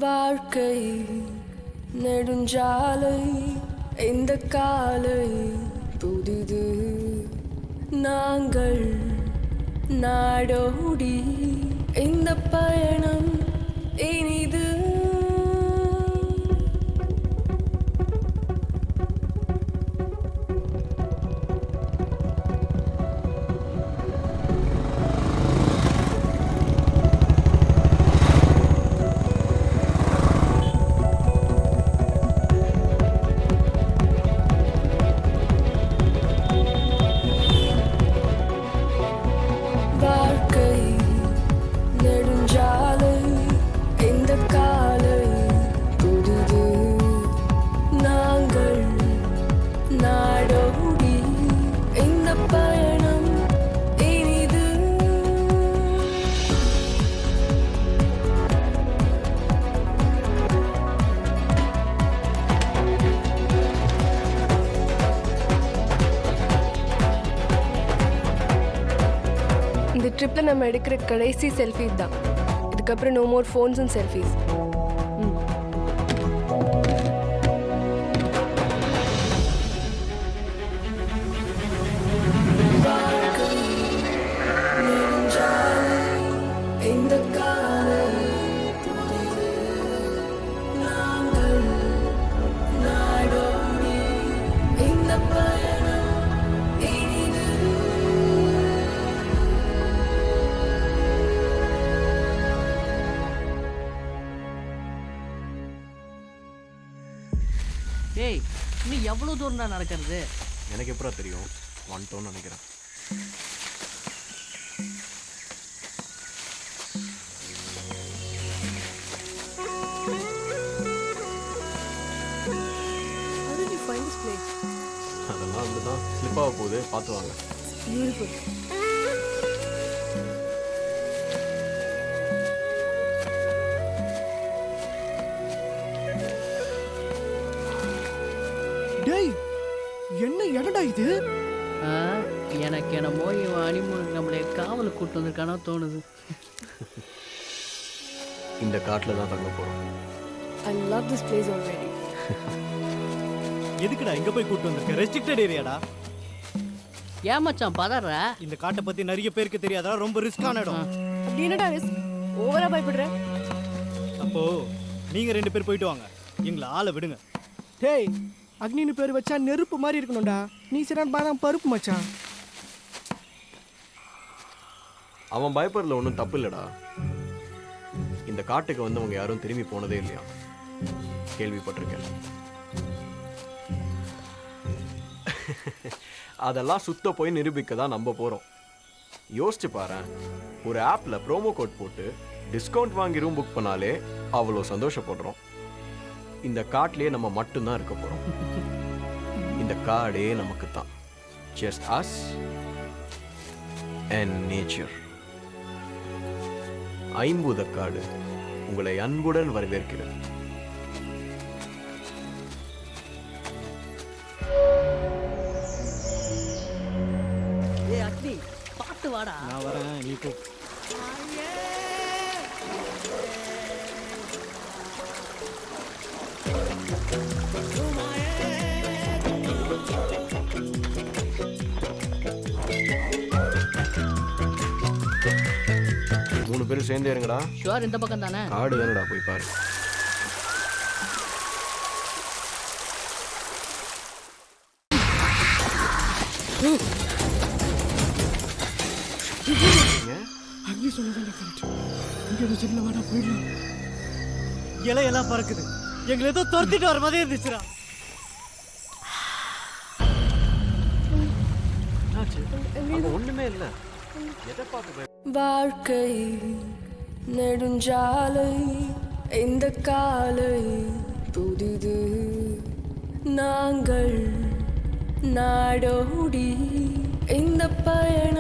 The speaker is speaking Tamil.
வாழ்க்கை நெடுஞ்சாலை இந்த காலை புதிது நாங்கள் நாடோடி இந்த பயணம் இனிது இந்த ட்ரிப்பில் நம்ம எடுக்கிற கடைசி செல்ஃபீஸ் தான். இதுக்கப்புறம் no more phones and selfies. டேய், நீ எவ்வளோ தூரம் தான் நடக்கிறது? எனக்கு எப்படா தெரியும்? வந்துட்டோன்னு நினைக்கிறேன். அதெல்லாம் அப்படிதான் ஸ்லிப்பாக போகுது, பார்த்து வாங்க. டேய், என்ன இடடா இது? எனக்கு என்னமோ இவன் அனிமூனுக்கு நம்மளே காவலுக்கு கூட்டு வந்திருக்கானோ தோணுது. இந்த காட்டில் தான் தங்க போகிறோம். I love this place already. எதுக்குடா இங்க போய் கூட்டு வந்திருக்க? ரெஸ்ட்ரிக்டட் ஏரியாடா. ஏன் மச்சான் பதற? இந்த காட்டை பத்தி நிறைய பேருக்கு தெரியாதா? ரொம்ப ரிஸ்கான இடம். என்னடா ரிஸ்க்? ஓவரா பயப்படுற? அப்போ நீங்க 2 பேர் போயிட்டு வாங்க, எங்களை ஆளை விடுங்க. டேய், அக்னின்னு பேர் வச்சா நெருப்பு மாதிரி இருக்கணும்டா. நீ சிறான் பாதான் பருப்பு மச்சான். அவன் பயப்படுறதுல ஒன்றும் தப்பு இல்லைடா. இந்த காட்டுக்கு வந்தவங்க யாரும் திரும்பி போனதே இல்லையா? கேள்விப்பட்டிருக்கேன். அதெல்லாம் சுத்த போய் நிரூபிக்க தான் நம்ம போகிறோம். யோசிச்சு பாரு, ஒரு ஆப்பில் ப்ரோமோ கோட் போட்டு டிஸ்கவுண்ட் வாங்கி ரூம் புக் பண்ணாலே அவ்வளோ சந்தோஷப்படுறோம். இந்த காட்டிலே நம்ம மட்டும்தான் இருக்க போகிறோம். இந்த காடே நமக்கு தான். Just us and nature. ஐம்பூத காடு உங்களை அன்புடன் வரவேற்கிறது. ஏய் அக்னி, பார்த்து வாடா. நான் வரேன், நீ போ. மூணு பேரும் சேர்ந்து இருங்கடா. ஷுவர், இந்த பக்கம் தானே? காடு தானடா, போய் பாரு. அக்னி சொன்னதான கரெக்ட். இங்க சின்ன வாடா போயிடலாம். இலையெல்லாம் பறக்குது. எங்களை ஏதோ துரத்திட்டு வர மாதிரி இருந்துச்சுடா. ஒண்ணுமே இல்லை. எதை பார்த்து வாழ்க்கை நெடுஞ்சாலை இந்த காலை புதிது நாங்கள் நாடோடி இந்த பயணம்